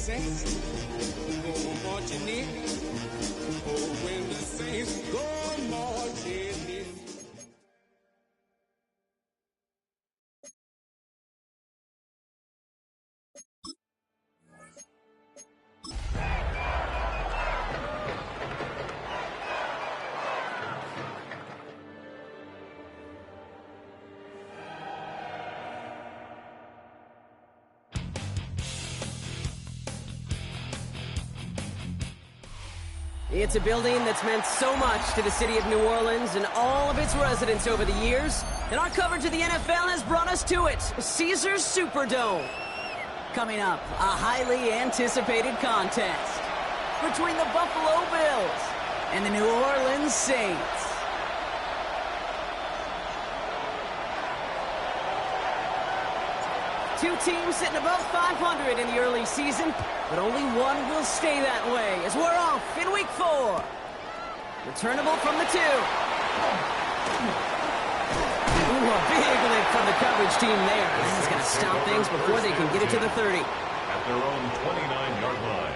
Saints go marching in, oh, when the Saints go marching in. It's a building that's meant so much to the city of New Orleans and all of its residents over the years, and our coverage of the NFL has brought us to it, Caesars Superdome. Coming up, a highly anticipated contest between the Buffalo Bills and the New Orleans Saints. Two teams sitting above 500 in the early season, but only one will stay that way as we're off in week 4. Returnable from the 2. Ooh, a big lift from the coverage team there. This is going to stop things before they can get it to the 30. At their own 29-yard line.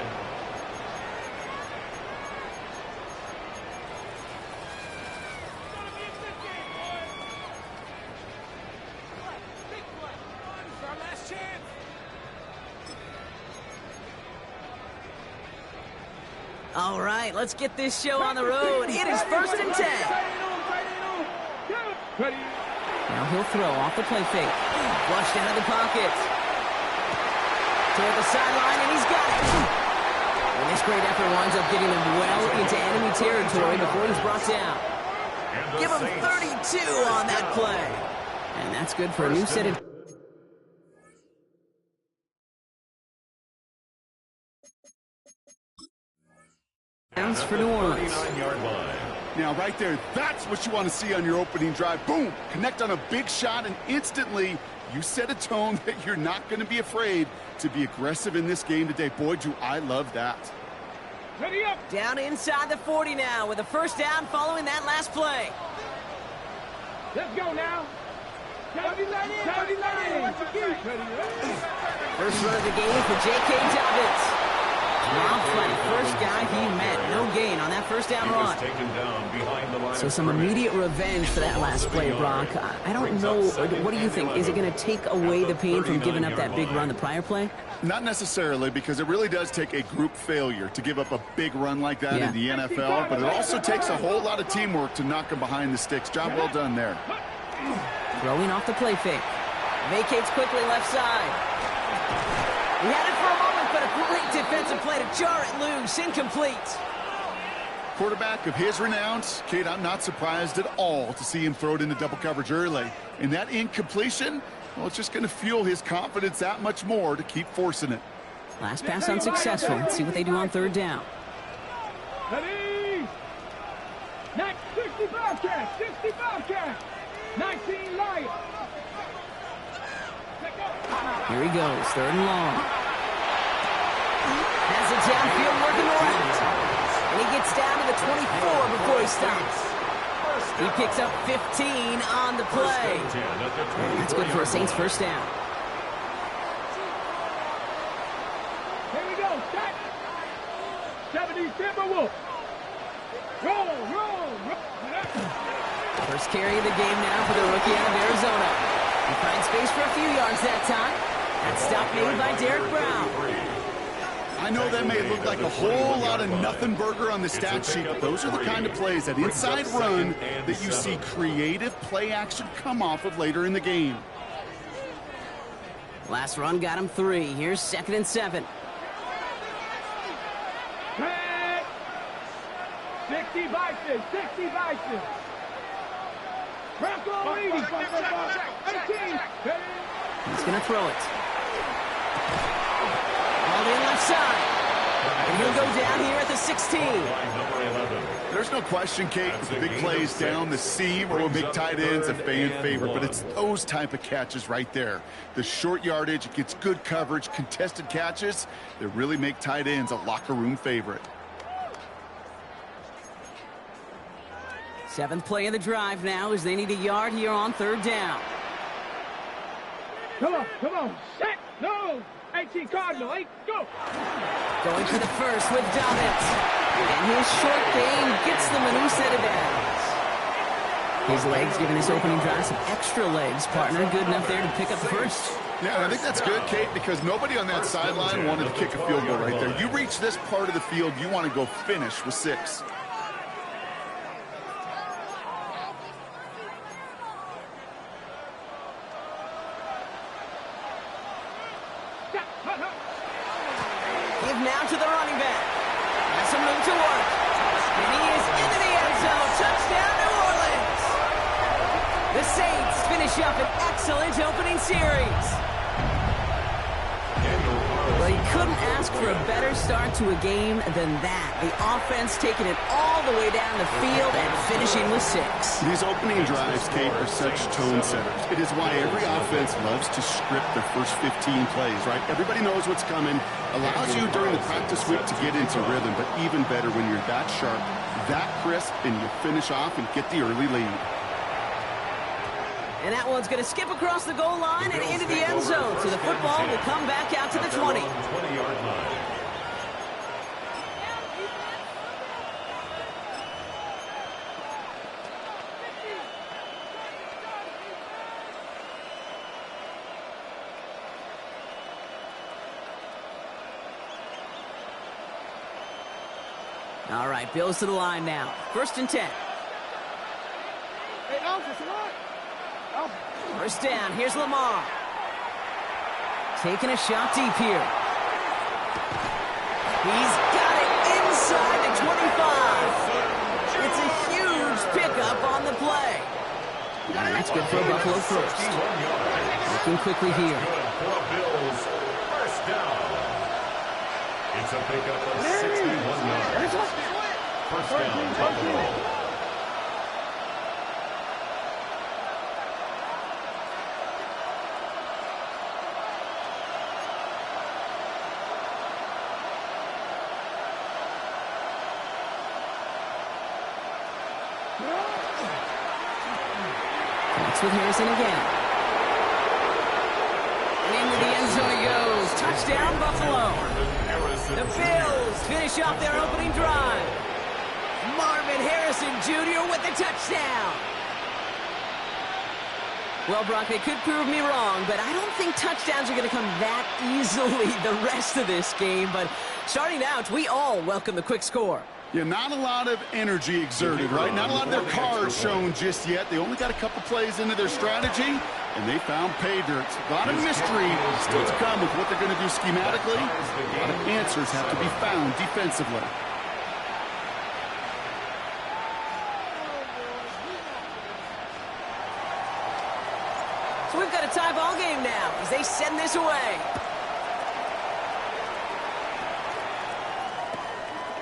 All right, let's get this show on the road. It is 1st and 10. Now he'll throw off the play fake. Flushed out of the pocket. Toward the sideline, and he's got it. And this great effort winds up getting him well into enemy territory before he's brought down. Give him 32 on that play. And that's good for a new set of... for New Orleans. Now, right there, that's what you want to see on your opening drive. Boom! Connect on a big shot, and instantly, you set a tone that you're not going to be afraid to be aggressive in this game today. Boy, do I love that. Ready up! Down inside the 40 now with a first down following that last play. Let's go now. First run of the game for J.K. Dobbins. Rob Flynn, first guy he met. No gain on that first down run. So some immediate revenge for that last play, Brock. I don't know. What do you think? Is it going to take away the pain from giving up that big run the prior play? Not necessarily, because it really does take a group failure to give up a big run like that in the NFL. But it also takes a whole lot of teamwork to knock him behind the sticks. Job well done there. Throwing off the play fake. Vacates quickly left side. He had it for a moment, but a great defensive play to jar it loose. Incomplete. Quarterback of his renown, Kate, I'm not surprised at all to see him throw it into double coverage early. And that incompletion, well, it's just going to fuel his confidence that much more to keep forcing it. Last pass unsuccessful. Let's see what they do on third down. Ready? Next 65 catch, 65 catch. 19 Lions. Here he goes, third and long. Has it downfield working right. And he gets down to the 24 before he stops. He picks up 15 on the play. That's good for a Saints first down. Here we go, set. 70 Timberwolves. Roll. First carry of the game now for the rookie out of Arizona. He finds space for a few yards that time. That stop made by Derek Brown. I know that may look like a whole lot of nothing burger on the stat sheet, but those are the kind of plays, that inside run, that you see creative play action come off of later in the game. Last run got him 3. Here's 2nd and 7. 60 Vikings, 60 Vikings. Bronco leading. 18. He's going to throw it. All in left side. And he'll go down here at the 16. There's no question, Kate, with the big plays down the seam or big tight ends, a fan favorite, but it's those type of catches right there. The short yardage, it gets good coverage, contested catches that really make tight ends a locker room favorite. 7th play of the drive now as they need a yard here on third down. Come on. Set. No. 18 Cardinal, 8, go! Going for the first with Dobbins. And his short game gets them a new set of downs. His legs giving this opening drive some extra legs, partner. Good enough there to pick up the first. Yeah, and I think that's good, Kate, because nobody on that sideline wanted to kick a field goal right there. You reach this part of the field, you want to go finish with 6. Give now to the running back. Has some room to work. And he is into the end zone. Touchdown, New Orleans. The Saints finish up an excellent opening series. Well, you couldn't ask for a better start to a game than that. The offense taking it all the way down the field and finishing with 6. These opening drives, Kate, are such tone setters. It is why every offense loves to script their first 15 plays, right? Everybody knows what's coming. Allows you during the practice week to get into rhythm, but even better when you're that sharp, that crisp, and you finish off and get the early lead. And that one's going to skip across the goal line and into the end zone. So the football will come back out to the 20. 20-yard line. All right, Bills to the line now. 1st and 10. Hey, Alpha, come on! First down, here's Lamar. Taking a shot deep here. He's got it inside the 25. It's a huge pickup on the play. And that's good for Buffalo first. Looking quickly here. For Bills, first down. It's a pickup of 61 yards. First down, Buffalo. With Harrison again. And into the end zone he goes. Touchdown, Buffalo. The Bills finish off their opening drive. Marvin Harrison Jr. with the touchdown. Well, Brock, they could prove me wrong, but I don't think touchdowns are going to come that easily the rest of this game. But starting out, we all welcome the quick score. Yeah, not a lot of energy exerted, right? Not a lot of their cards shown just yet. They only got a couple plays into their strategy, and they found pay dirt. A lot of mystery still to come with what they're going to do schematically. A lot of answers have to be found defensively. So we've got a tie ball game now as they send this away.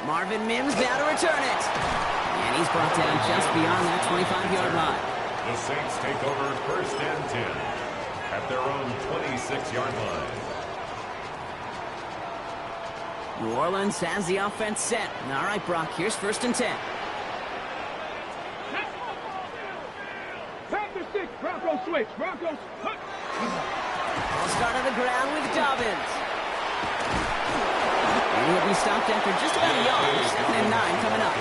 Marvin Mims now to return it. And he's brought down just beyond that 25-yard line. The Saints take over 1st and 10 at their own 26-yard line. New Orleans has the offense set. All right, Brock, here's 1st and 10. Pack the 6, Broncos switch, Broncos. Ball start on the ground with Dobbins. He'll be stopped after just about a yard. 2nd and 9 coming up.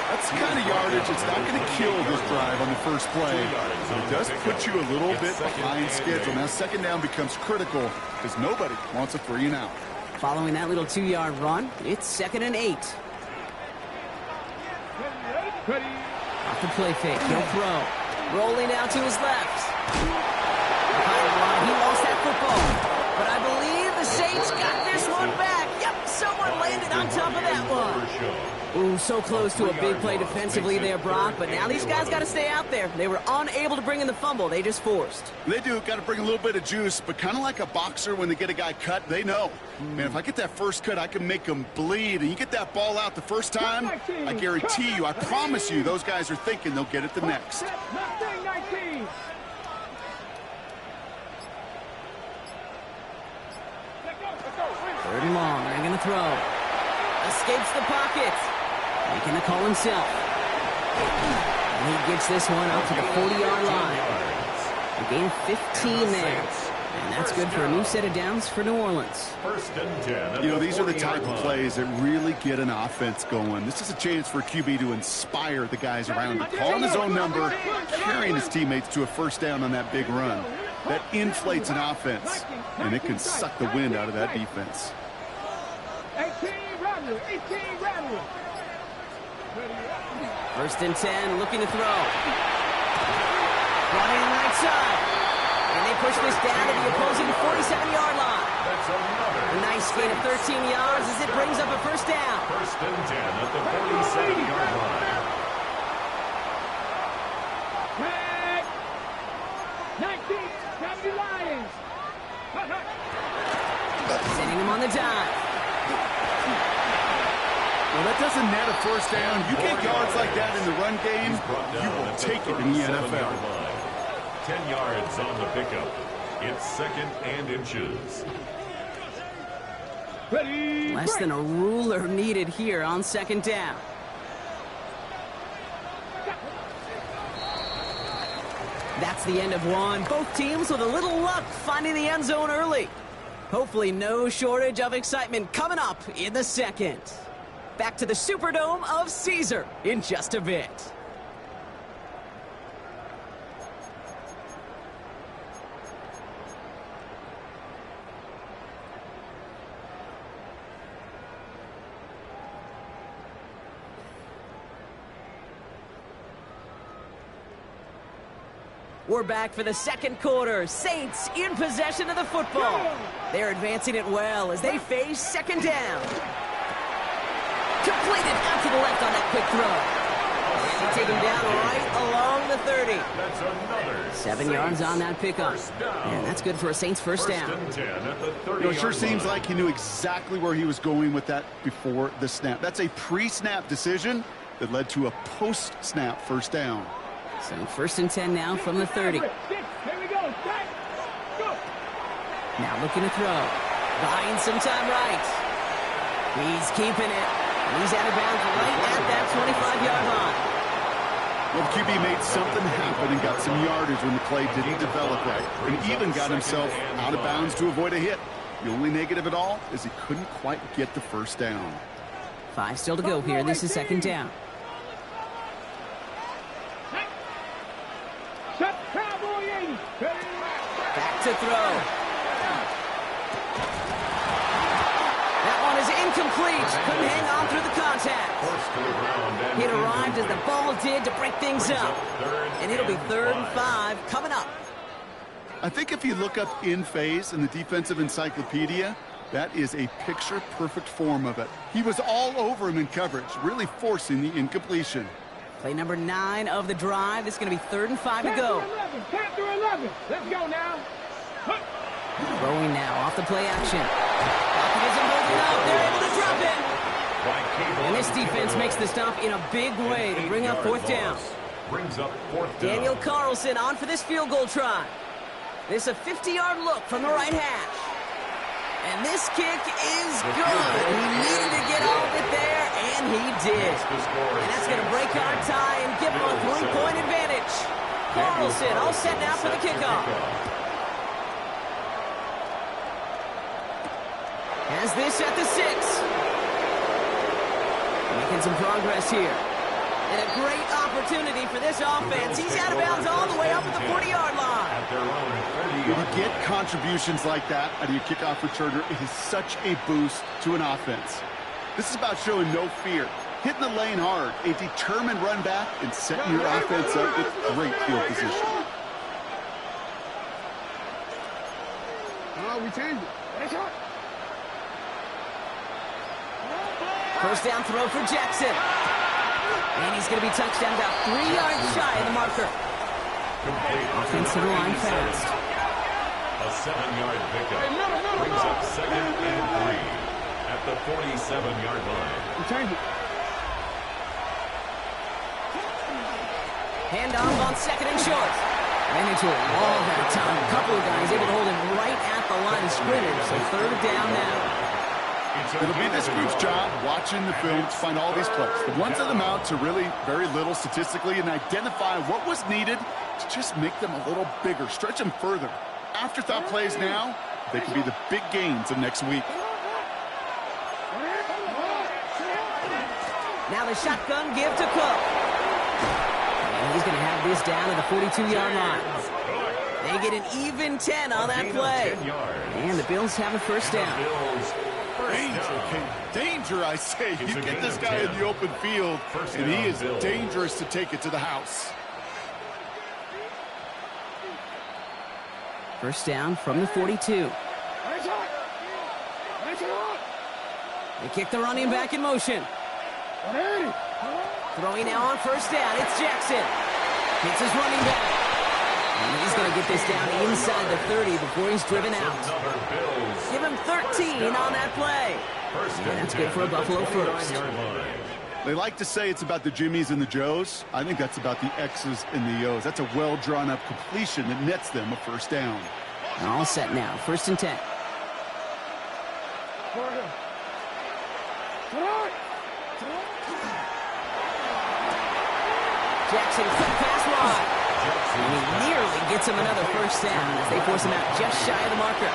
That's the kind of yardage. It's not going to kill this drive on the first play. But it does put you a little bit behind schedule. Now 2nd down becomes critical because nobody wants a 3 and out. Following that little 2-yard run, it's 2nd and 8. Off the play fake, he'll throw. Rolling out to his left. He lost that football. But I believe the Saints got this one back. Yep, someone landed on top of that one. Ooh, so close to a big play defensively there, Brock. But now these guys got to stay out there. They were unable to bring in the fumble. They just forced. They do. Got to bring a little bit of juice. But kind of like a boxer when they get a guy cut, they know. Man, if I get that first cut, I can make them bleed. And you get that ball out the first time, I guarantee you, I promise you, those guys are thinking they'll get it the next. 19. Third and long. They're going to throw. Escapes the pocket. Making the call himself. And he gets this one up to the 40-yard line. A gain of 15 there. And that's good for a new set of downs for New Orleans. First and 10. You know, these are the type of plays that really get an offense going. This is a chance for QB to inspire the guys around him, calling his own number, carrying his teammates to a first down on that big run. That inflates an offense, and it can suck the wind out of that defense. 18 Rattler, 18 Rattler. First and 10, looking to throw. Running right side. And they push this down to the opposing 47-yard line. That's another. A nice gain of 13 yards as it brings up a first down. First and 10 at the 47-yard line. Tag. 19, 70 Lions. Sending him on the dive. Well, that doesn't net a first down. You get yards like that in the run game, you will take it in the NFL. 10 yards on the pickup. It's second and inches. Ready. Less than a ruler needed here on second down. That's the end of one. Both teams with a little luck finding the end zone early. Hopefully no shortage of excitement coming up in the second. Back to the Superdome of Caesar in just a bit. We're back for the second quarter. Saints in possession of the football. They're advancing it well as they face second down. Completed out to the left on that quick throw. And they take him down right along the 30. That's another 7 yards on that pickup. And that's good for a Saints first down. First and 10 at the 30-yard You know, it sure seems line. like he knew exactly where he was going with that before the snap. That's a pre-snap decision that led to a post-snap first down. So first and 10 now from the 30. Here we go. Back. Go. Now looking to throw. Buying some time right. He's keeping it. And he's out of bounds right at that 25-yard line. Well, the QB made something happen and got some yardage when the play didn't develop right. And even got himself out of bounds to avoid a hit. The only negative at all is he couldn't quite get the first down. 5 still to go here. This is second down. Shut Cowboy 80. Back to throw. That one is incomplete. Couldn't hang on through the contact. Forced to the ground and It arrived as the ball did to break things up. And it'll be third and 5 coming up. I think if you look up in phase in the defensive encyclopedia, that is a picture-perfect form of it. He was all over him in coverage, really forcing the incompletion. Play number 9 of the drive. This is going to be third and 5 to go. 10 through 11. Let's go now. Throwing now off the play action. Pocket isn't holding up. They're able to drop it. And this defense makes the stop in a big way to bring up fourth down. Brings up fourth down. Daniel Carlson on for this field goal try. This is a 50-yard look from the right hash. And this kick is good. He needed to get all of it there, and he did. And that's going to break our tie and give him a 3-point advantage. Carlson all set now for the kickoff. Has this at the 6. Making some progress here. And a great opportunity for this offense. He's out of bounds all the way up at the 40-yard line. At their own When 30-yard you get contributions like that out of your kickoff returner, it is such a boost to an offense. This is about showing no fear, hitting the lane hard, a determined run back, and setting your offense up with great field position. Oh, we changed it. That's hot. First down throw for Jackson. And he's going to be touched down about 3 yards shy of the marker. Offensive line fast. A 7-yard pickup. Brings up second and 3 at the 47-yard line. We changed it. Handoff on second and short. Ran into a wall that time. A couple of guys able to hold him right at the line of scrimmage. So third down now. It'll be this group's job watching the film to find all these plays. The ones that amount to really very little statistically and identify what was needed to just make them a little bigger, stretch them further. Afterthought plays now, they could be the big gains of next week. Now the shotgun give to Cook. And he's going to have this down at the 42-yard line. They get an even 10 on that play. And the Bills have a first down. Danger, I say. You get this guy in the open field, and he is dangerous to take it to the house. First down from the 42. They kick the running back in motion. Throwing now on first down. It's Jackson. Hits his running back. And he's going to get this down inside the 30 before he's driven out. Give him 13 on that play. And that's good for a Buffalo first. They like to say it's about the Jimmies and the Joes. I think that's about the X's and the O's. That's a well-drawn-up completion that nets them a first down. All set now. First and 10. Jackson, quick pass wide. And he nearly gets him another first down as they force him out just shy of the marker.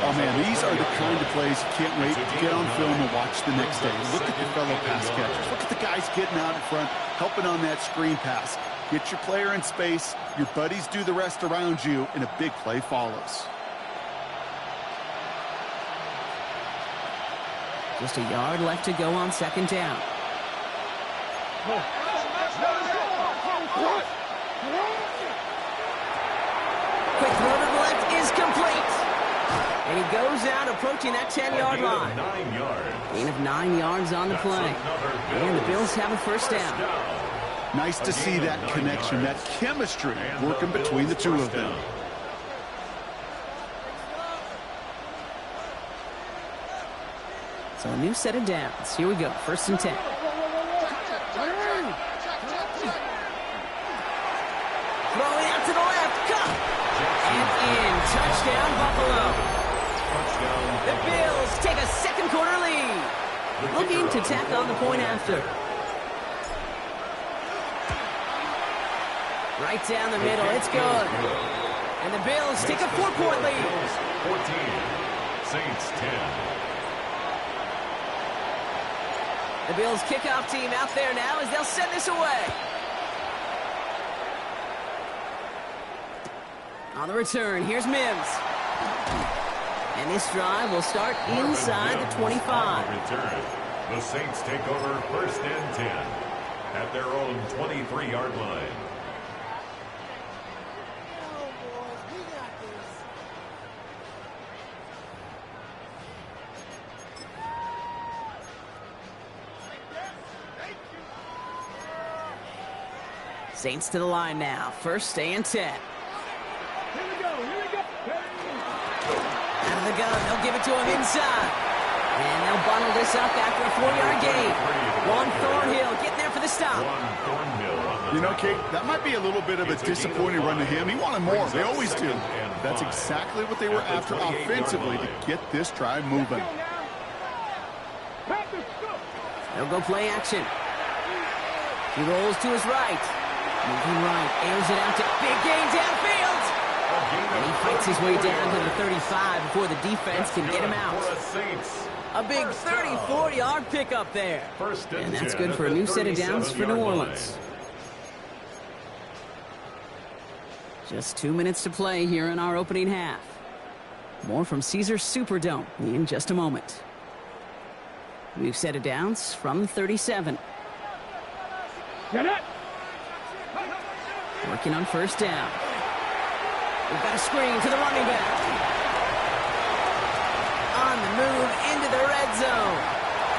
Oh, man, these are the kind of plays you can't wait to get on film and watch the next day. Look at the fellow pass catchers. Look at the guys getting out in front, helping on that screen pass. Get your player in space, your buddies do the rest around you, and a big play follows. Just a yard left to go on second down. Quick throw to the left is complete. And he goes out approaching that 10-yard line. Gain of 9 yards on the play. And the Bills have a first down. Nice to see that connection, that chemistry working between the two of them. So a new set of downs. Here we go. First and 10. Throwing out to the left. Cut. And in. Touchdown, Buffalo. The Bills take a second quarter lead. Looking to tack on the point after. Right down the middle. It's good. And the Bills take a 4-point lead. 14. Saints 10. The Bills kickoff team out there now as they'll send this away. On the return, here's Mims. And this drive will start inside the 25. Return. The Saints take over first and 10 at their own 23-yard line. Saints to the line now. First and 10. Here we go. Out of the gun. They'll give it to him inside. And they'll bundle this up after a 4-yard gain. Juan Thornhill getting there for the stop. You know, Kate, that might be a little bit of a disappointing run to him. He wanted more. They always do. That's exactly what they were after offensively to get this drive moving. They'll go play action. He rolls to his right. Moving right, airs it out to big gain downfield. And he fights his way down to the 35 before the defense can get him out. A big 34-yard pickup there. And that's good for a new set of downs for New Orleans. Just 2 minutes to play here in our opening half. More from Caesars Superdome in just a moment. New set of downs from the 37. Get it. Working on first down. We've got a screen to the running back. On the move into the red zone.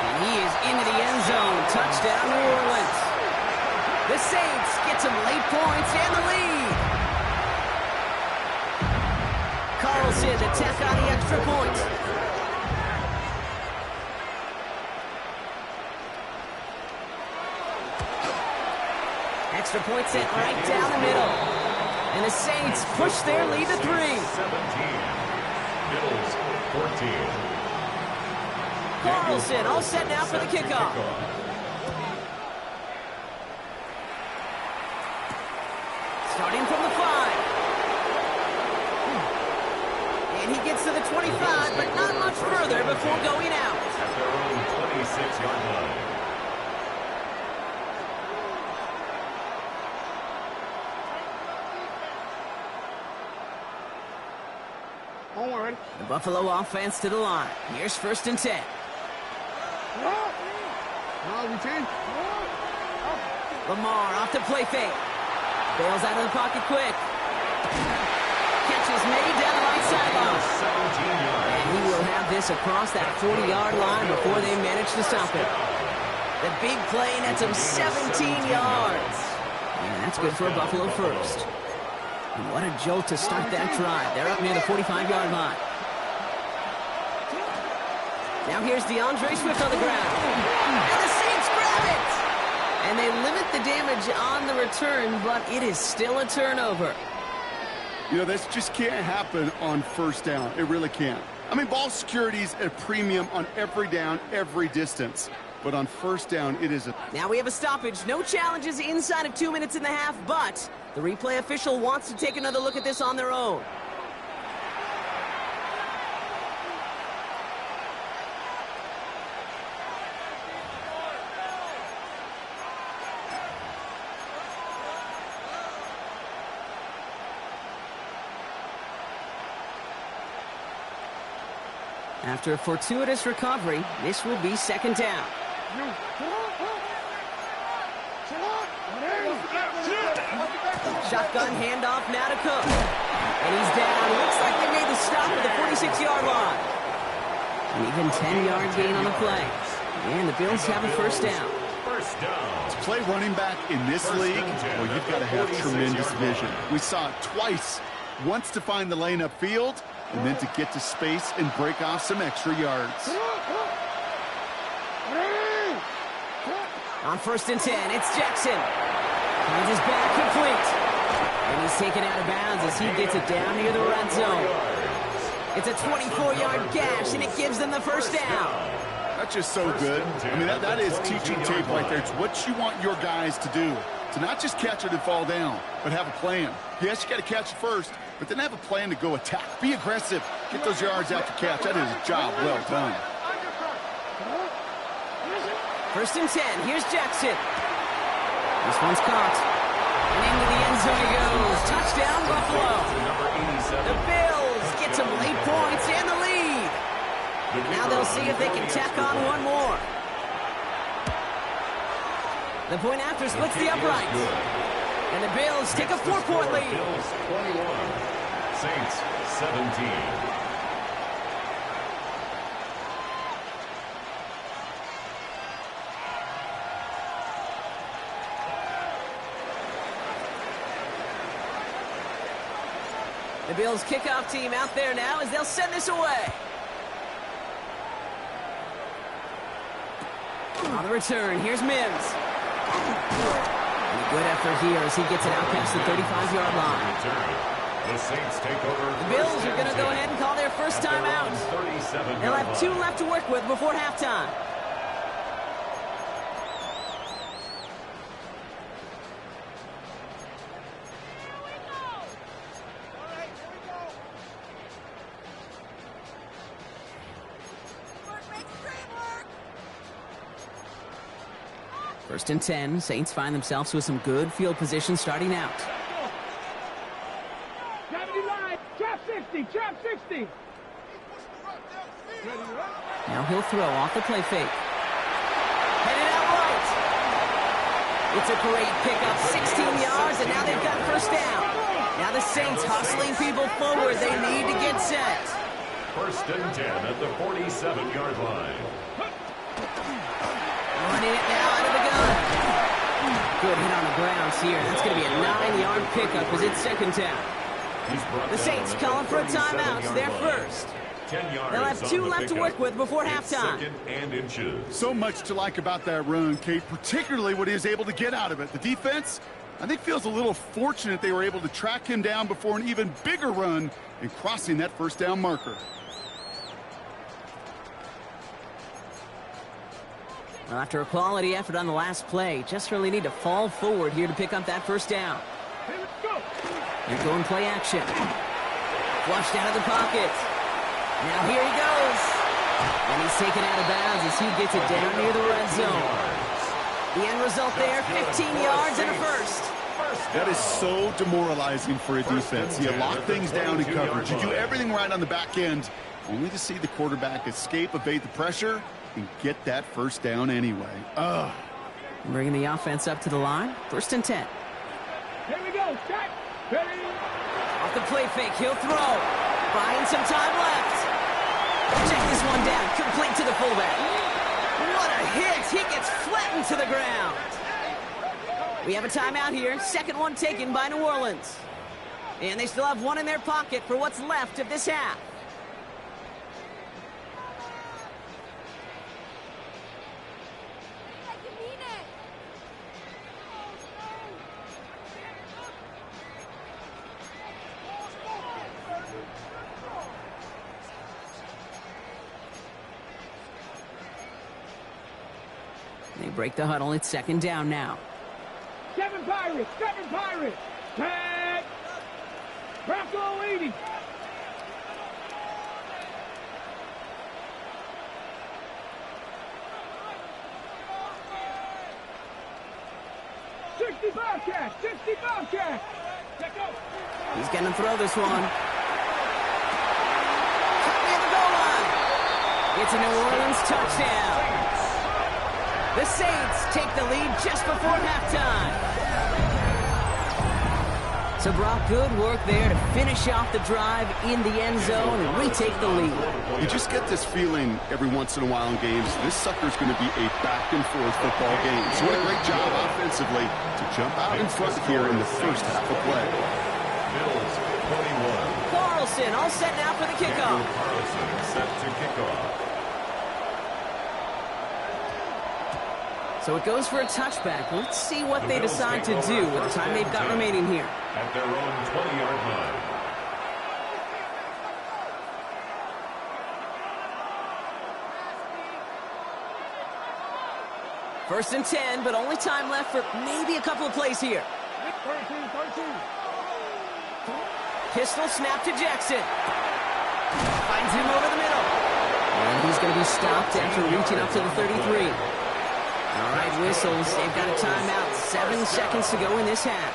And he is into the end zone. Touchdown, New Orleans. The Saints get some late points and the lead. Carlson to tack on the extra point. Extra point set right down the middle. And the Saints push their lead to 3. 17. Bills 14. Carlson all set now for the kickoff. Starting from the 5. gets to the 25, but not much further before going out. At their own 26-yard line. The Buffalo offense to the line. Here's 1st and 10. Lamar off the play fake. Bails out of the pocket quick. Catch is made down the right sideline. 17 yards. And he will have this across that 40-yard line before they manage to stop it. The big play nets him 17 yards. And that's good for a Buffalo first. And what a jolt to start that drive. They're up near the 45-yard line. Now here's DeAndre Swift on the ground. And the Saints grab it! And they limit the damage on the return, but it is still a turnover. You know, this just can't happen on 1st down. It really can't. I mean, ball security's a premium on every down, every distance. But on 1st down, it is a... Now we have a stoppage. No challenges inside of 2 minutes and a half, but the replay official wants to take another look at this on their own. After a fortuitous recovery, this will be 2nd down. Shotgun handoff now to Cook. And he's down. Looks like they made the stop at the 46-yard line. An even 10-yard gain on the play. And the Bills have a 1st down. 1st down. To play running back in this league, well, you've got to have tremendous vision. We saw it twice. Once to find the lane upfield, and then to get to space and break off some extra yards. On 1st and 10, it's Jackson. Finds his back complete. And he's taken out of bounds as he gets it down near the red zone. It's a 24-yard gash, and it gives them the 1st down. That's just so good. I mean, that is teaching tape right there. It's what you want your guys to do. To not just catch it and fall down, but have a plan. Yes, you got to catch it first, but then have a plan to go attack. Be aggressive. Get those yards after catch. That is a job well done. 1st and 10. Here's Jackson. This one's caught. And into the end zone he goes. Touchdown, Buffalo. The Bills get some late points and the lead. Now they'll see if they can tack on one more. The point after splits the uprights. And the Bills take a 4-point lead. Bills 21, Saints 17. The Bills kickoff team out there now as they'll send this away. On the return, here's Mims. And a good effort here as he gets it out past the 35-yard line. The Saints take over. The Bills are going to go ahead and call their first time out. They'll have 2 left to work with before halftime. First and 10, Saints find themselves with some good field position starting out. Trap 60, trap 60. Now he'll throw off the play fake. Headed out right. It's a great pickup, 16 yards, and now they've got 1st down. Now the Saints hustling people forward. They need to get set. 1st and 10 at the 47-yard line. Running it now out of the gun. Good hit on the grounds here. That's going to be a 9-yard pickup as it's 2nd down. The Saints calling for a timeout. They're first. 10 yards. They'll have 2 left to work with before halftime. 2nd and inches. So much to like about that run, Kate, particularly what he was able to get out of it. The defense, I think, feels a little fortunate they were able to track him down before an even bigger run and crossing that 1st down marker. Well, after a quality effort on the last play, just really need to fall forward here to pick up that 1st down. They're going play action. Flushed out of the pocket. Now here he goes. And he's taken out of bounds as he gets it down near the red zone. The end result there, 15 yards and a first. That is so demoralizing for a defense. You lock things down in coverage. You do everything right on the back end, only to see the quarterback escape, evade the pressure, and get that first down anyway. Ugh. Bringing the offense up to the line. 1st and 10. Here we go. Set. Ready. Off the play fake, he'll throw. Buying some time left. Check this one down. Complete to the fullback. What a hit. He gets flattened to the ground. We have a timeout here. 2nd one taken by New Orleans. And they still have one in their pocket for what's left of this half. They break the huddle. It's 2nd down now. 7 Pirates. 7 Pirates. Tag. Bronco 80. Bobcat. 60 Bobcat. Let go. He's going to throw this one. Near the goal line. It's a New Orleans touchdown. The Saints take the lead just before halftime. So, Brock, good work there to finish off the drive in the end zone and retake the lead. You just get this feeling every once in a while in games. This sucker's going to be a back-and-forth football game. So what a great job offensively to jump out in front here in the first half of play. Bills 21. Carlson all set now for the kickoff. Carlson set to kickoff. So it goes for a touchback. Let's see what they decide to do with the time they've got remaining here. At their own 20-yard line. First and 10, but only time left for maybe a couple of plays here. 13. Pistol snap to Jackson. Finds him over the middle. And he's going to be stopped after reaching up to the 33. All right, whistles. They've got a timeout. 7 seconds to go in this half.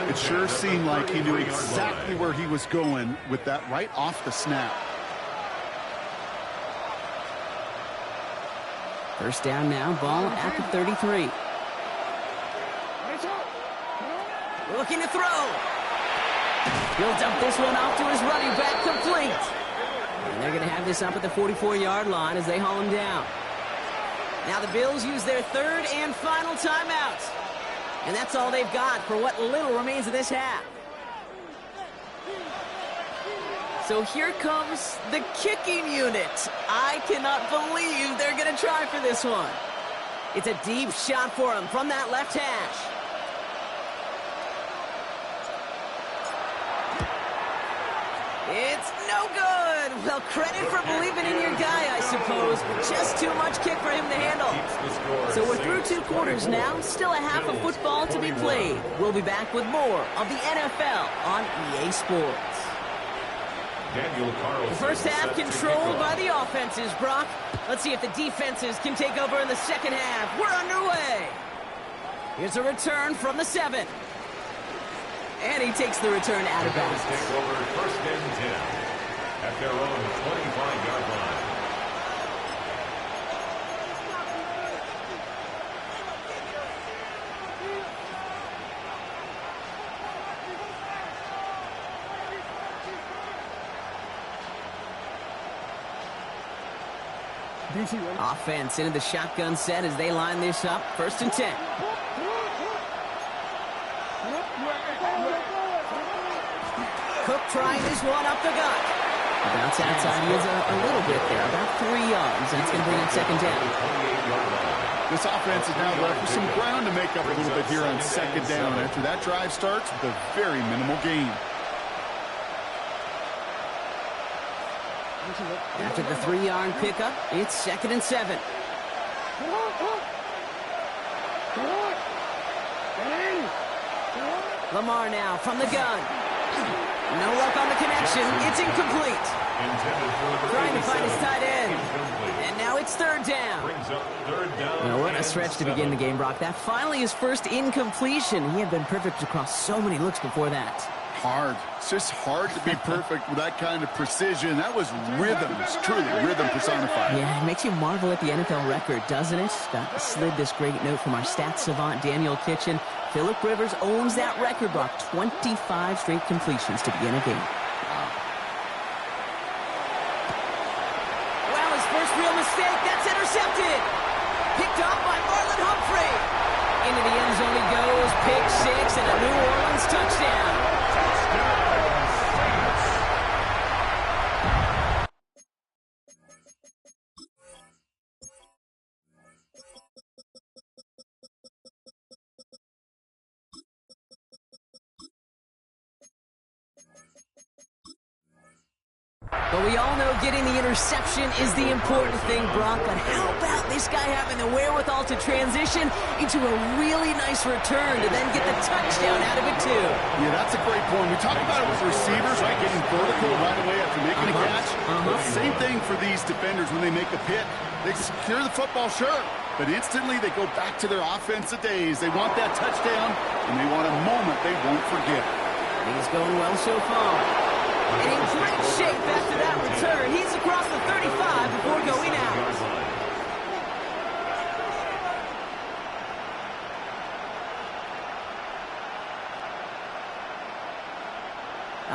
It sure seemed like he knew exactly where he was going with that right off the snap. First down now. Ball at the 33. Looking to throw. He'll dump this one off to his running back, complete. And they're going to have this up at the 44-yard line as they haul him down. Now the Bills use their 3rd and final timeout. And that's all they've got for what little remains of this half. So here comes the kicking unit. I cannot believe they're going to try for this one. It's a deep shot for him from that left hash. It's no good. Well, credit for believing in your guy, I suppose, but just too much kick for him to handle. So we're through 2 quarters now. Still a half of football to be played. We'll be back with more of the NFL on EA Sports. The first half controlled by the offenses, Brock. Let's see if the defenses can take over in the second half. We're underway. Here's a return from the 7. And he takes the return out of bounds. Take over 1st and 10 at their own 25-yard line. Offense into the shotgun set as they line this up. 1st and 10. Cook trying this one up the gut. Bounce outside. He is a little bit there, about 3 yards. That's going to bring it 2nd down. This offense is now left with some ground to make up a little bit here on 2nd down after that drive starts with a very minimal gain. After the 3-yard pickup, it's 2nd and 7. Lamar now from the gun. No luck on the connection. It's incomplete. Trying to find his tight end. And now it's third down. Well, what a stretch to begin the game, Brock. That finally his first incompletion. He had been perfect across so many looks before that. Hard. It's just hard to be perfect with that kind of precision. That was rhythm. It's truly rhythm personified. Yeah, it makes you marvel at the NFL record, doesn't it? Slid this great note from our stats savant, Daniel Kitchen. Phillip Rivers owns that record, Brock. 25 straight completions to begin a game. Wow, his first real mistake. That's intercepted. Picked off by Marlon Humphrey. Into the end zone he goes. Pick six and a New Orleans touchdown. But we all know getting the interception is the important thing, Brock. But how about this guy having the wherewithal to transition into a really nice return to then get the touchdown out of it, too? Yeah, that's a great point. We talk about it with receivers, right, getting vertical right away after making a catch. Same thing for these defenders when they make a pick. They secure the football, sure, but instantly they go back to their offensive days. They want that touchdown, and they want a moment they won't forget. He's going well so far. And in great shape after that return. He's across the 35 before going out.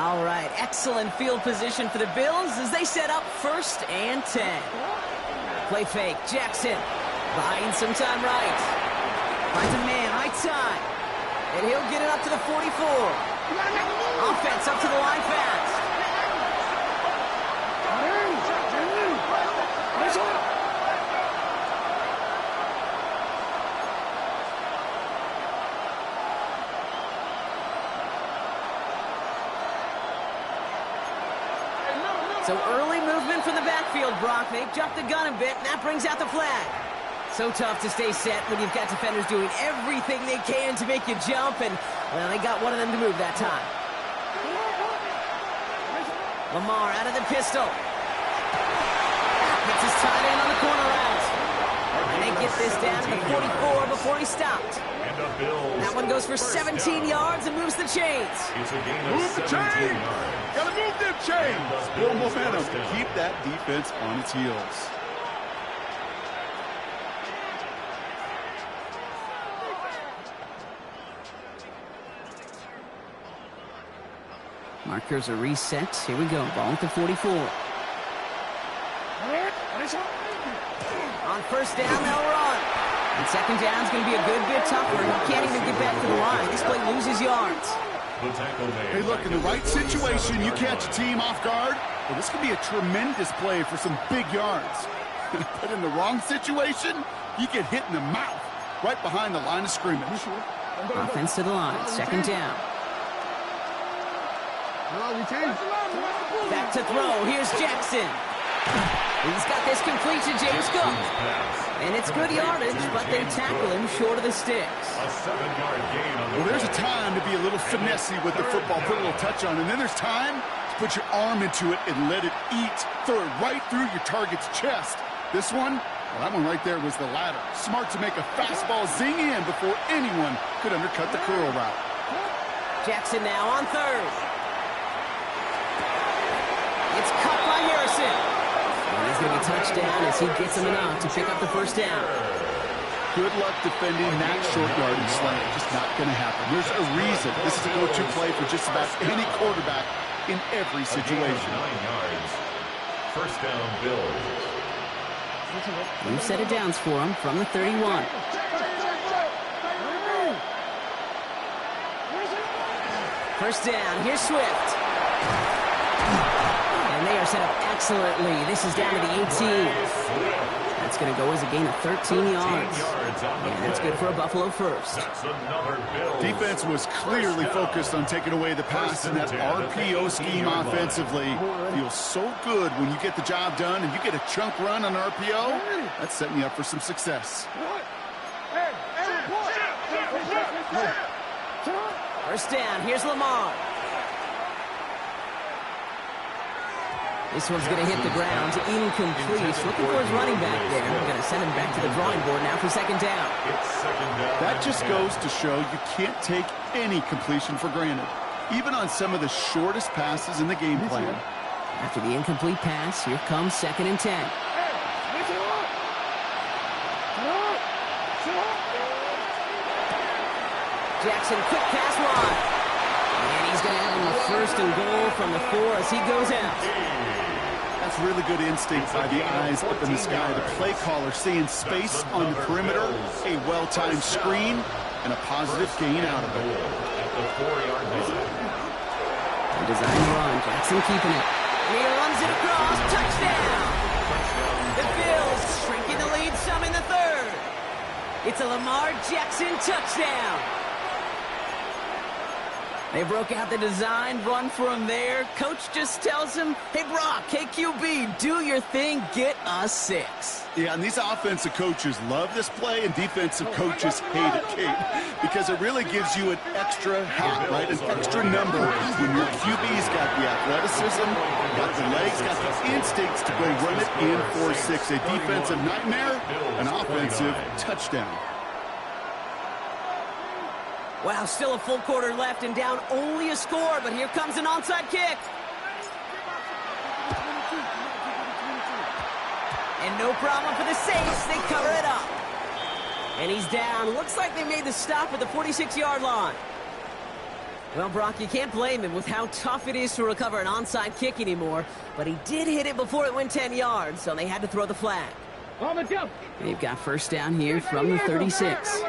All right, excellent field position for the Bills as they set up 1st and 10. Play fake, Jackson buying some time right. Finds a man, right side. And he'll get it up to the 44. Offense up to the line fast. So early movement from the backfield, Brock. They've jumped the gun a bit, and that brings out the flag. So tough to stay set when you've got defenders doing everything they can to make you jump, and, well, they got one of them to move that time. Lamar out of the pistol. Gets his tight end on the corner route. And they get this down to the 44 before he stopped. That one goes for 17 yards and moves the chains. Move the chains! Gotta move them chains! Build momentum. Keep that defense on its heels. Markers are reset. Here we go. Ball at the 44. On 1st down, they'll run. And 2nd down's going to be a good bit tougher. He can't even get back to the line. This play loses yards. Hey, look, in the right situation, you catch a team off guard. Well, this could be a tremendous play for some big yards. But in the wrong situation, you get hit in the mouth right behind the line of scrimmage. Offense to the line. 2nd down. Back to throw. Here's Jackson. He's got this complete to James Cook. And it's good yardage, but they tackle him short of the sticks. Well, there's a time to be a little finessey with the football, put a little touch on, and then there's time to put your arm into it and let it eat. Throw it right through your target's chest. This one, well, that one right there was the latter. Smart to make a fastball zing in before anyone could undercut the curl route. Jackson now on 3rd. It's cut by Harrison. And he's going to be touchdown as he gets him enough to pick up the 1st down. Good luck defending that short yardage slant. Just not going to happen. There's a reason. This is a go-to play for just about any quarterback in every situation. 9 yards. 1st down, Bills. New set of downs for him from the 31. First down. Here's Swift. And they are set up excellently. This is down to the 18. That's going to go as a gain of 13 yards. And that's good for a Buffalo first. Defense was clearly focused on taking away the pass, and that RPO scheme offensively feels so good when you get the job done and you get a chunk run on RPO. That's setting you up for some success. First down. Here's Lamar. This one's going to hit the ground. Incomplete. Looking for his running back there. We're going to send him back to the drawing board now for second down. That just goes to show you can't take any completion for granted, even on some of the shortest passes in the game plan. After the incomplete pass, here comes 2nd and 10. Jackson, quick pass wide. And he's going to have him a 1st and goal from the 4 as he goes out. That's really good instinct by the eyes up in the sky. The play caller seeing space on the perimeter, a well-timed screen, and a positive gain out of it. A design run. Jackson keeping it. And he runs it across. Touchdown! The Bills shrinking the lead some in the 3rd. It's a Lamar Jackson touchdown. They broke out the design run for him there. Coach just tells him, hey, Brock, KQB, do your thing, get us 6. Yeah, and these offensive coaches love this play, and defensive coaches hate it, Kate, because it really gives you an extra hat, right, an extra number when your QB's got the athleticism, got the legs, got the instincts to go run it in for 6. A defensive nightmare, an offensive touchdown. Wow, still a full quarter left and down only a score, but here comes an onside kick. And no problem for the Saints. They cover it up. And he's down. Looks like they made the stop at the 46-yard line. Well, Brock, you can't blame him with how tough it is to recover an onside kick anymore, but he did hit it before it went 10 yards, so they had to throw the flag. They've got 1st down here from the 36.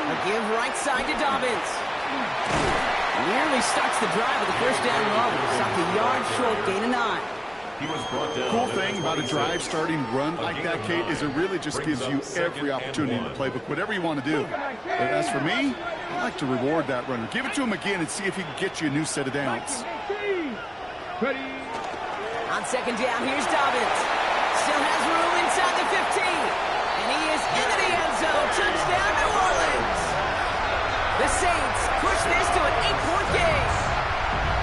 A give right side to Dobbins. Nearly starts the drive with the 1st down run. Stopped a yard short, gain of 9. Cool thing about a drive starting run like that, Kate, is it really just gives you every opportunity in the playbook, whatever you want to do. But as for me, I like to reward that runner. Give it to him again and see if he can get you a new set of downs. On 2nd down, here's Dobbins. Still has room inside the 15. And he is into the end zone. Touchdown, New Orleans. The Saints push this to an 8-point game.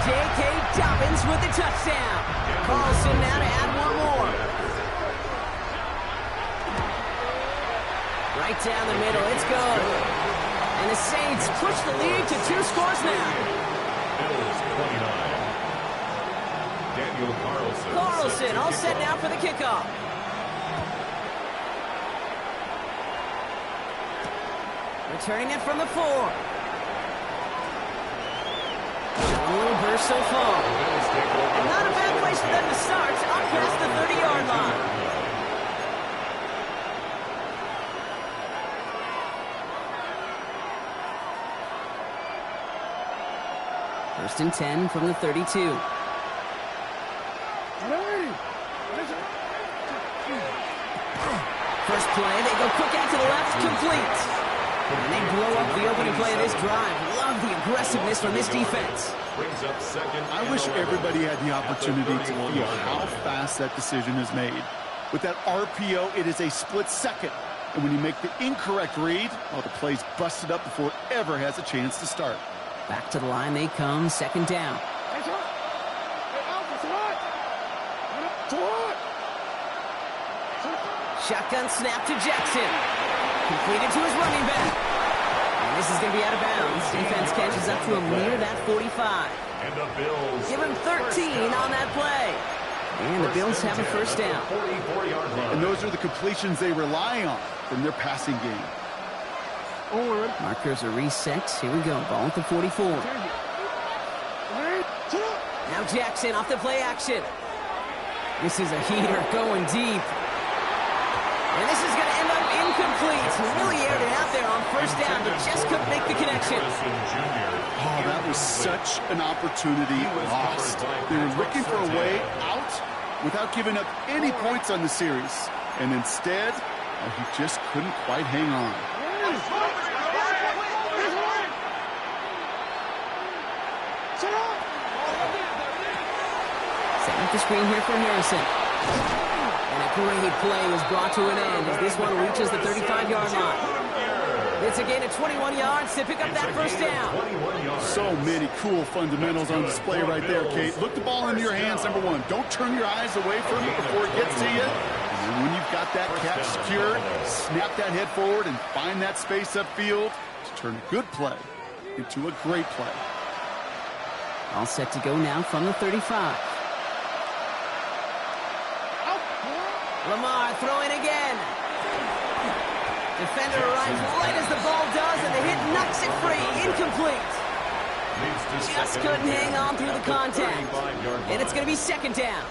J.K. Dobbins with the touchdown. Carlson now to add one more. Right down the middle, it's good. And the Saints push the lead to 2 scores now. Bills 29. Daniel Carlson. Carlson all set now for the kickoff. Returning it from the 4. A little burst so far. And not a bad place for them to start, up past the 30-yard line. First and 10 from the 32. First play, they go quick out to the left, complete. And they blow up the opening play of this drive. Love the aggressiveness from this defense. I wish everybody had the opportunity to feel how fast that decision is made. With that RPO, it is a split second. And when you make the incorrect read, well, the play's busted up before it ever has a chance to start. Back to the line they come, 2nd down. Shotgun snap to Jackson. Completed to his running back. And this is going to be out of bounds. Defense catches up to him near that 45. And the Bills give him 13 on that play. And the Bills have a 1st down. And those are the completions they rely on from their passing game. Markers are reset. Here we go. Ball at the 44. Now Jackson off the play action. This is a heater going deep. And this is going to end up incomplete. Really aired it out there on 1st down, but just couldn't make the connection. Oh, that was such an opportunity lost. They were looking for a way out without giving up any points on the series. And instead, he just couldn't quite hang on. Setting up the screen here for Harrison. And a great play was brought to an end as this one reaches the 35-yard line. It's a gain of 21 yards to pick up that first down. So many cool fundamentals on display right there, Kate. Look the ball into your hands, number one. Don't turn your eyes away from it before it gets to you. And when you've got that catch secured, snap that head forward and find that space upfield to turn a good play into a great play. All set to go now from the 35. Lamar throwing again. Defender arrives right as the ball does, and the hit knocks it free. Incomplete. Just couldn't hang on through the contact. And it's going to be second down.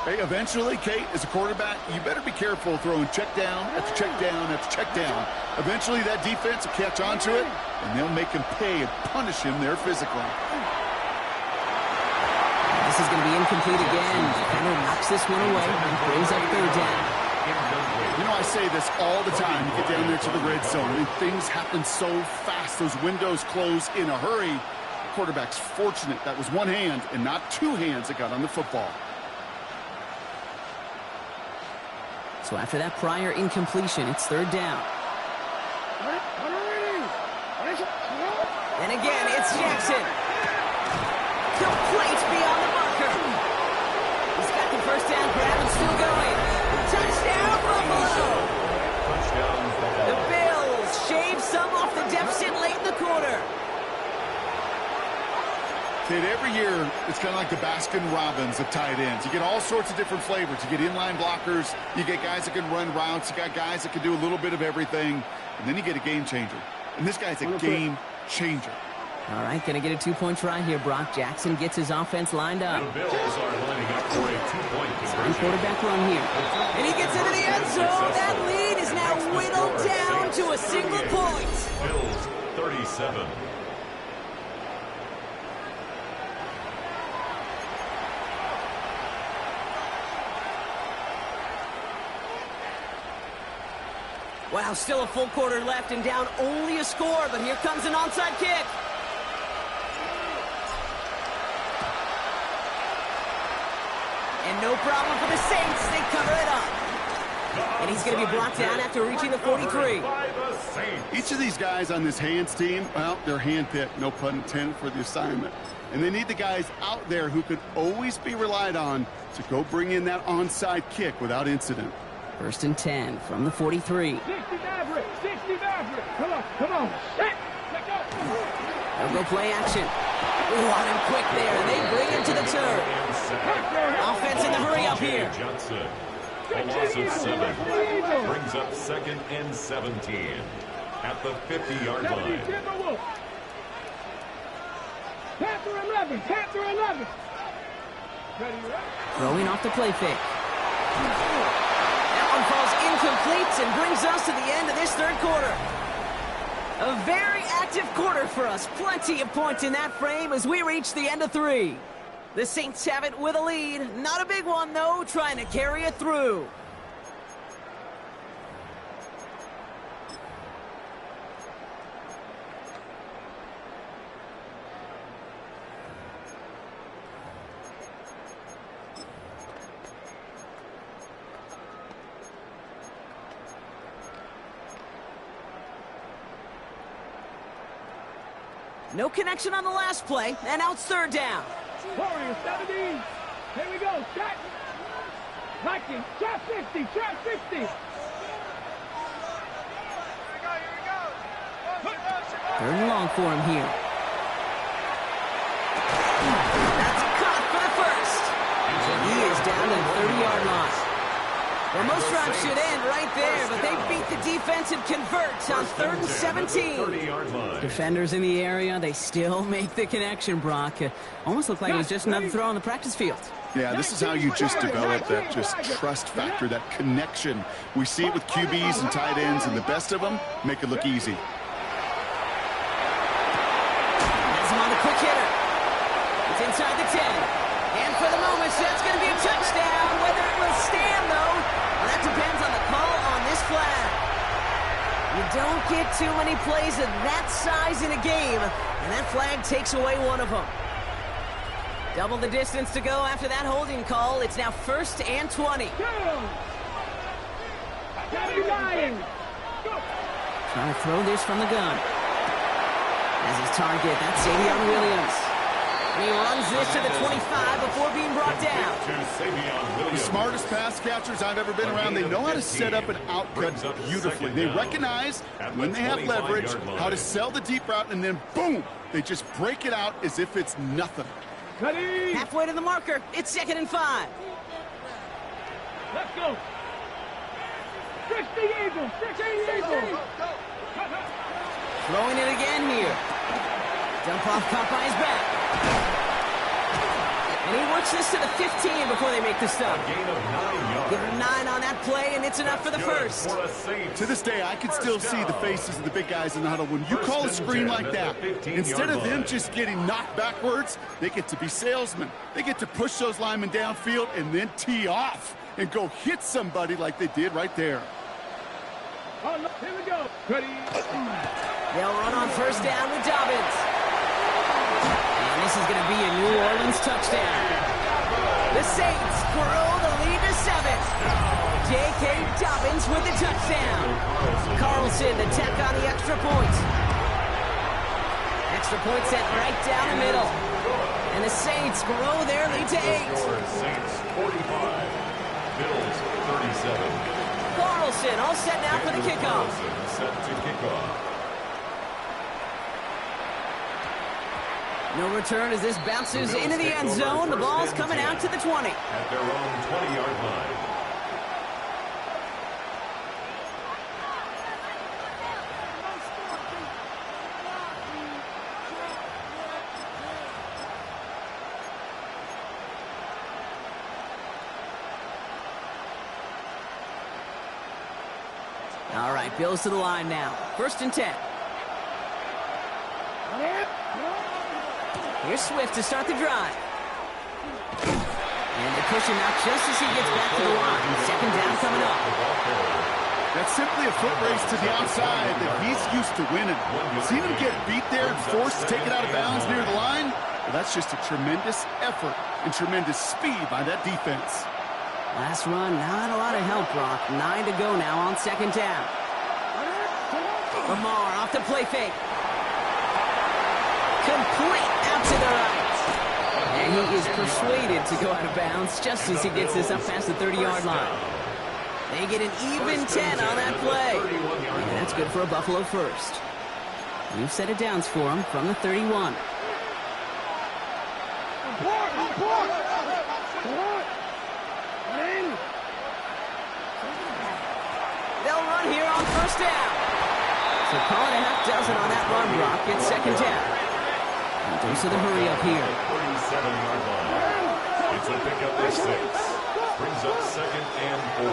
Hey, eventually, Kate, as a quarterback, you better be careful throwing check down after check down after check down. Eventually, that defense will catch on to it, and they'll make him pay and punish him there physically. This is going to be incomplete again. Defender knocks this one away and brings up third down. You know, I say this all the time. You get down there to the red zone, and things happen so fast. Those windows close in a hurry. The quarterback's fortunate that was one hand and not two hands that got on the football. So after that prior incompletion, it's third down. And again, it's Jackson. Complete beyond the marker. He's got the first down grab and still going. Touchdown, Buffalo! The Bills shave some off the deficit late in the quarter. Kid, every year, it's kind of like the Baskin-Robbins of tight ends. You get all sorts of different flavors. You get inline blockers. You get guys that can run routes. You got guys that can do a little bit of everything. And then you get a game changer. And this guy's a game changer. All right, going to get a two-point try here. Brock Jackson gets his offense lined up. The Bills are lining up for a two-point conversion. Quarterback run here. And he gets into the end zone. That lead is now whittled down to a single point. Bills 37. Wow, still a full quarter left and down only a score, but here comes an onside kick. And no problem for the Saints. They cover it up. And he's going to be brought down after reaching the 43. Each of these guys on this hands team, well, they're handpicked, no pun intended, for the assignment. And they need the guys out there who could always be relied on to go bring in that onside kick without incident. First and 10 from the 43. 60 Maverick, 60 Maverick. Come on. Set. Let go. They'll go play action. Want him quick there, and they bring him to the turn. Offense in the hurry up here. Johnson, a loss of 7, brings up second and 17 at the 50-yard line. Panther 11, Panther 11. Throwing off the play fake. That one falls incomplete and brings us to the end of this third quarter. A very active quarter for us. Plenty of points in that frame as we reach the end of 3. The Saints have it with a lead. Not a big one, though, trying to carry it through. No connection on the last play, and now it's third down. Warriors 17. Here we go. Shot. Vikings. Shot 50. Shot 50. Here we go. Third and long for him here. That's caught for the first. He is down to the 30-yard line. Well, most drives should end right there, but they beat the defense and convert on 3rd and 17. Defenders in the area, they still make the connection, Brock. Almost looked like it was just another throw on the practice field. Yeah, this is how you just develop that just trust factor, that connection. We see it with QBs and tight ends, and the best of them make it look easy. That's him on the quick hitter. It's inside the 10. And for the moment, that's going to be a touchdown. Whether it will stand, though, well, that depends on the call on this flag. You don't get too many plays of that size in a game, and that flag takes away one of them. Double the distance to go after that holding call. It's now 1st and 20. Trying to throw this from the gun. As his target, that's Savion Williams. And he runs this to the 25 before being brought down. The smartest pass catchers I've ever been around, they know how to set up an out-cut beautifully. They recognize when they have leverage, how to sell the deep route, and then boom, they just break it out as if it's nothing. Halfway to the marker, it's 2nd and 5. Let's go. 60 Eagles, 60 Eagles. Throwing it again here. Dump off Popeye's back. And he works this to the 15 before they make the stop. Give him 9 on that play, and it's enough for the first. To this day, I can still see the faces of the big guys in the huddle. When you call a screen like that, instead of them just getting knocked backwards, they get to be salesmen. They get to push those linemen downfield and then tee off and go hit somebody like they did right there. Oh, no. Here we go. Ready. They'll run on first down with Dobbins. And this is going to be a New Orleans touchdown. The Saints grow the lead to 7. J.K. Dobbins with the touchdown. Carlson to tack on the extra point. Extra point set right down the middle. And the Saints grow their lead to 8. Saints 45, Bills 37. Carlson all set now for the kickoff. Set to kickoff. No return as this bounces into the end zone. The ball's coming out to the 20. At their own 20-yard line. All right, Bills to the line now. 1st and 10. Here's Swift to start the drive. And they push him out just as he gets back to the line. 2nd down coming up. That's simply a foot race to the outside that he's used to winning. Seeing him get beat there and forced to take it out of bounds near the line, well, that's just a tremendous effort and tremendous speed by that defense. Last run, not a lot of help, Brock. 9 to go now on 2nd down. Lamar off the play fake. Complete out to the right. And he is persuaded to go out of bounds just as he gets this up past the 30-yard line. They get an even 10 on that play. And that's good for a Buffalo first. New set of downs for him from the 31. They'll run here on 1st down. So call it a half dozen on that run block. It's 2nd down. And dose of the hurry up here. 37-yard line. It's a pickup of 6. Brings up 2nd and 4.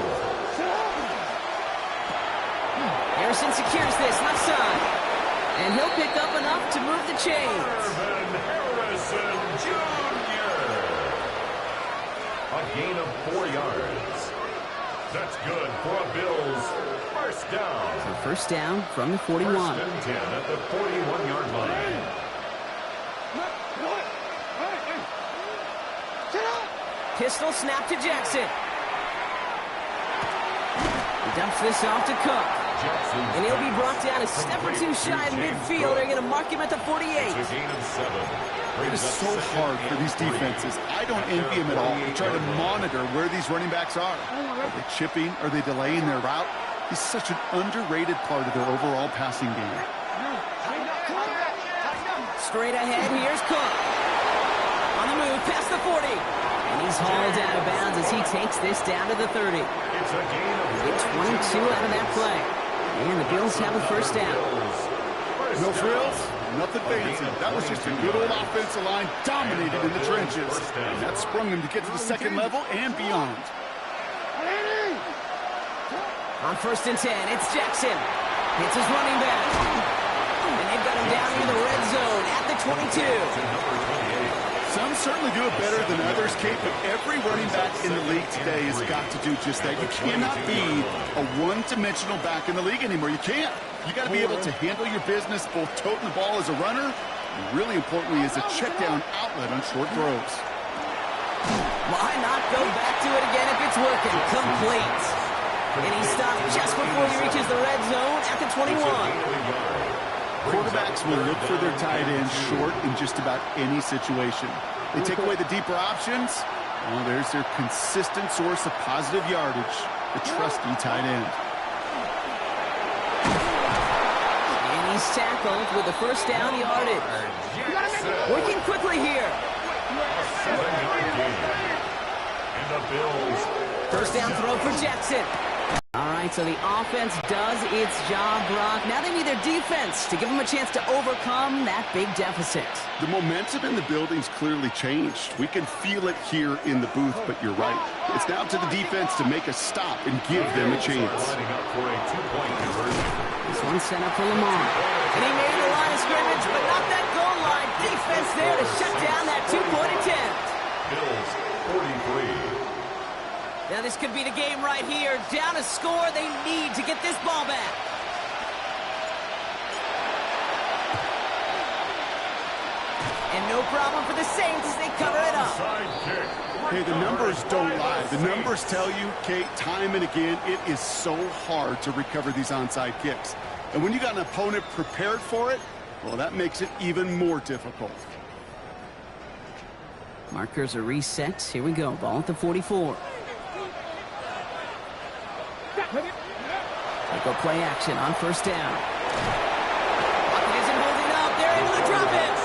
Harrison secures this left side. And he'll pick up enough to move the chains. Marvin Harrison Jr. A gain of 4 yards. That's good for a Bills 1st down. So 1st down from the 41. 1st and 10 at the 41-yard line. Pistol snap to Jackson. He dumps this off to Cook. And he'll be brought down a step or 2 shy of midfield. They're going to mark him at the 48. It's a gain of 7. It is so hard for these defenses. I don't envy them at all. They try to monitor where these running backs are. Are they chipping? Are they delaying their route? He's such an underrated part of their overall passing game. Straight ahead, here's Cook. On the move, past the 40. And he's hauled out of bounds as he takes this down to the 30. It's a gain of Get 22 out of that play. And the Bills have a 1st down. No frills, nothing fancy. That was just a good old offensive line dominated in the trenches. And that sprung them to get to the 2nd level and beyond. On 1st and 10, it's Jackson. Hits his running back. And they've got him down near the red zone at the 22. Some certainly do it better than others, Kate, but every running back in the league today has got to do just that. You cannot be a one-dimensional back in the league anymore. You can't. You got to be able to handle your business, both toting the ball as a runner, and really importantly as a check-down outlet on short throws. Why not go back to it again if it's working? Complete. And he stopped just before he reaches the red zone at the 21. Quarterbacks will look for their tight end short in just about any situation. They take away the deeper options. Well, there's their consistent source of positive yardage, the trusty tight end. And he's tackled with the first down yardage. Working quickly here. And the Bills. First down throw for Jackson. All right, so the offense does its job, Brock. Now they need their defense to give them a chance to overcome that big deficit. The momentum in the building's clearly changed. We can feel it here in the booth, but you're right. It's now to the defense to make a stop and give them a chance. Lining up for a 2-point conversion. This one's set up for Lamar. And he made the line of scrimmage, but not that goal line. Defense there to shut down that two-point attempt. Bills 43. Now this could be the game right here. Down a score, they need to get this ball back. And no problem for the Saints as they cover it up. Side kick. Hey, the numbers don't lie. The numbers tell you, Kate, time and again, it is so hard to recover these onside kicks. And when you got an opponent prepared for it, well, that makes it even more difficult. Markers are reset. Here we go. Ball at the 44. They go play action on first down. Pocket isn't holding up. They're able to drop it.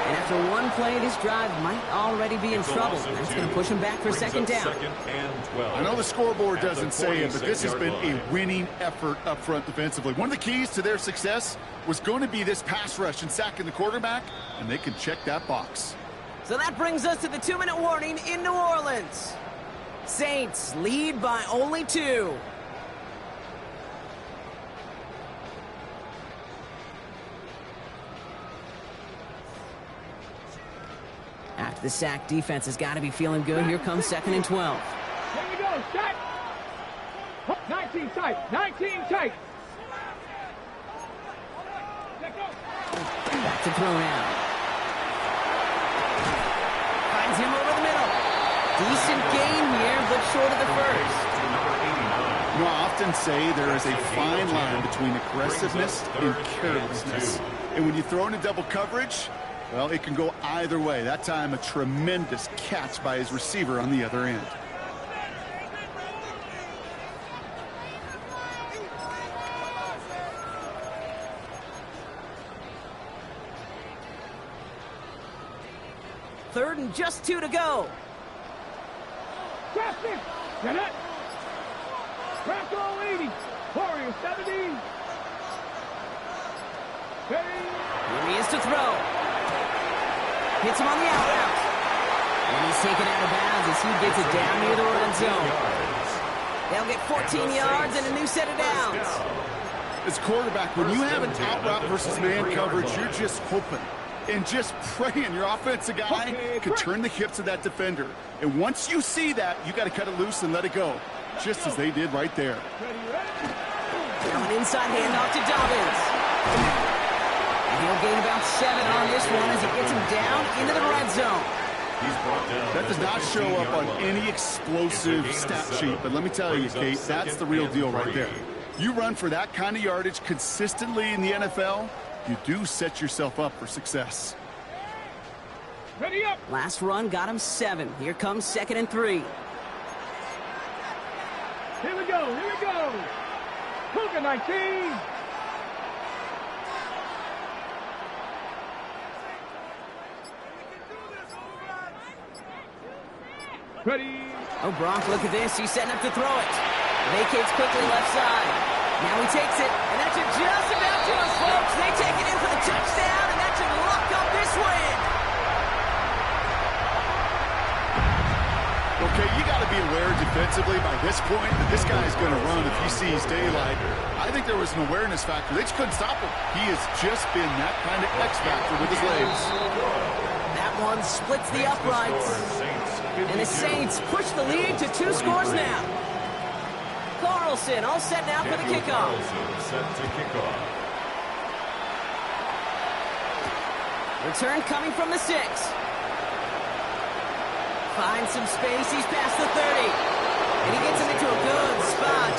And after one play, this drive might already be in trouble. That's going to push them back for second down. Second and 12. I know the scoreboard doesn't say it, but this has been a winning effort up front defensively. One of the keys to their success was going to be this pass rush and sacking the quarterback, and they can check that box. So that brings us to the 2-minute warning in New Orleans. Saints lead by only 2. After the sack, defense has got to be feeling good. Here comes second and 12. Here we go, set. 19 tight, 19 tight. Let go. Back to throw now. Finds him over the middle. Decent gain here, but short of the first. You know, I often say there is a fine line between aggressiveness and carelessness. And when you throw into double coverage, well, it can go either way. That time, a tremendous catch by his receiver on the other end. Third and just 2 to go. Traffic. Get it. Crackle 80. Warrior 70. Ready. Here he is to throw. Hits him on the out route. And he's taken out of bounds as he gets it down near the red zone. They'll get 14 yards and a new set of downs. As quarterback, when you have an out route versus man coverage, you're just hoping and just praying your offensive guy could turn the hips of that defender. And once you see that, you got to cut it loose and let it go, just as they did right there. Now an inside handoff to Dobbins. And he'll gain about 7 on this one as he gets him down into the red zone. That does not show up on any explosive stat sheet, but let me tell you, Kate, that's the real deal right there. You run for that kind of yardage consistently in the NFL, you do set yourself up for success. Ready up. Last run got him 7. Here comes second and 3. Here we go. Here we go. Cougar 19. Ready. Oh, Brock, look at this. He's setting up to throw it. Vacates quickly left side. Now he takes it, and that should just about do it, folks. They take it in for the touchdown, and that should lock up this win. Okay, you got to be aware defensively by this point that this guy is going to run if he sees daylight. I think there was an awareness factor. They just couldn't stop him. He has just been that kind of X factor with his legs. That one splits the uprights. And the Saints push the lead to 2 scores now. Carlson all set now for the kickoff. Set to kickoff. Return coming from the 6. Finds some space. He's past the 30. And he gets him into a good spot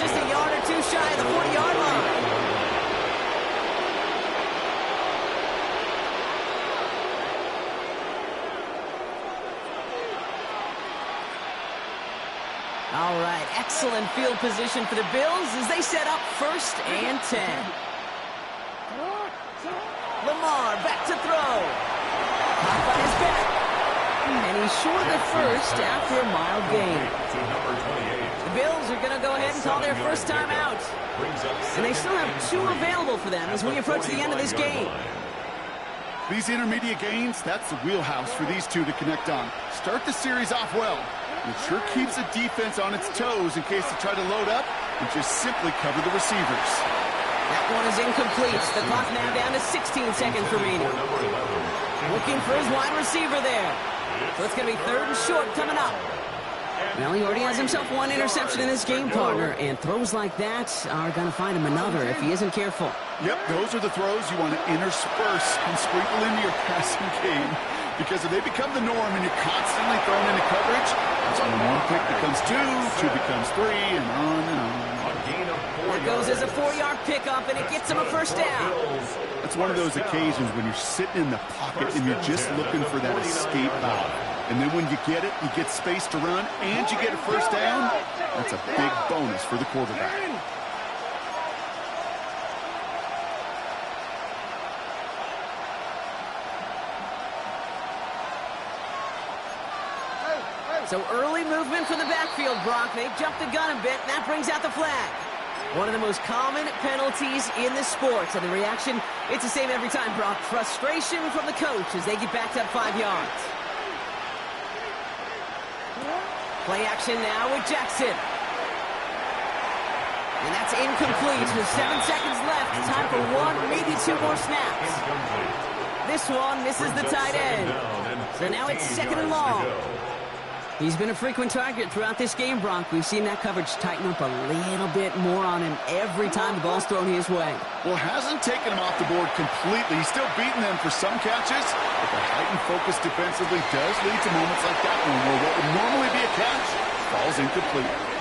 All right, excellent field position for the Bills as they set up 1st and 10. Lamar back to throw. Caught by his back. And he's short of the first after a mild gain. The Bills are going to go ahead and call their first time out. And they still have 2 available for them as we approach the end of this game. These intermediate gains, that's the wheelhouse for these two to connect on. Start the series off well. It sure keeps the defense on its toes in case they try to load up and just simply cover the receivers. That one is incomplete. The clock now down to 16 seconds remaining. Looking for his wide receiver there. So it's going to be 3rd and short coming up. Well, he already has himself 1 interception in this game, partner, and throws like that are going to find him another if he isn't careful. Yep, those are the throws you want to intersperse and sprinkle into your passing game. Because if they become the norm and you're constantly thrown into coverage, that's when 1 pick becomes 2, 2 becomes 3, and on and on. There goes as a 4-yard pickup, and it gets him a first down. It's one of those occasions when you're sitting in the pocket and you're just looking for that escape valve. And then when you get it, you get space to run, and you get a first down. That's a big bonus for the quarterback. So early movement from the backfield, Brock. They jumped the gun a bit, and that brings out the flag. One of the most common penalties in the sport. And the reaction, it's the same every time, Brock. Frustration from the coach as they get backed up 5 yards. Play action now with Jackson. And that's incomplete with 7 seconds left. Time for 1, maybe 2 more snaps. This one misses the tight end. So now it's 2nd and long. He's been a frequent target throughout this game, Brock. We've seen that coverage tighten up a little bit more on him every time the ball's thrown his way. Well, hasn't taken him off the board completely. He's still beating them for some catches, but the heightened focus defensively does lead to moments like that one where what would normally be a catch falls incomplete.